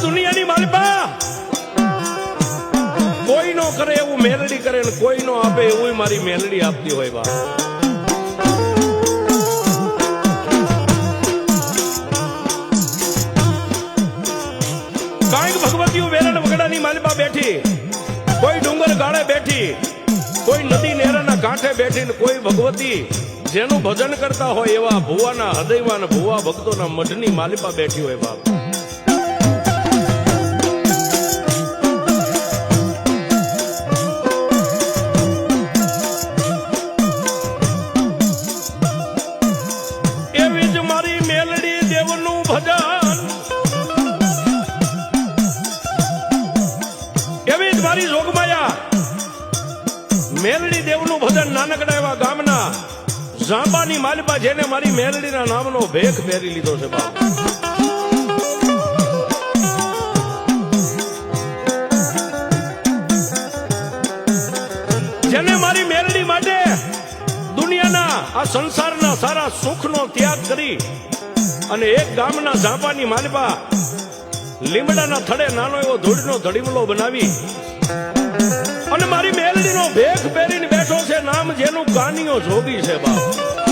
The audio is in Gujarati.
દુનિયાની માલિપા કોઈ નો કરે એવું મેલડી કરે ને કોઈ નો આપે એવું મારી મેલડી આપતી હોય બા. કાંઈક ભગવતીઓ વેરણ વગડાની માલિપા બેઠી, કોઈ ડુંગર ગાળે બેઠી, કોઈ નદી નેરાના કાંઠે બેઠી ને કોઈ ભગવતી જેનું ભજન કરતા હોય એવા ભુવાના હૃદયમાં ભુવા ભક્તોના મઢની માલિપા બેઠી હોય બાપ. એવી જ મારી મેલડી દેવનું ભજન, એવી જ મારી જોગમાયા મેલડી દેવનું ભજન નાનકડા એવા ગામના જાંબાની માલિપા જેને મારી મેલડીના નામનો ભેખ પહેરી લીધો છે બાપ. જેને મારી મેલડી માટે દુનિયાના આ સંસારના સારા સુખનો ત્યાગ કરી અને એક ગામના જાંબાની માલિપા લીમડાના થડે નાનો એવો ધૂળનો ધડીમલો બનાવી અને મારી મેલડીનો ભેખ પહેરીને બેઠો છે. નામ જેનું કાનિયો જોગી છે બાપ.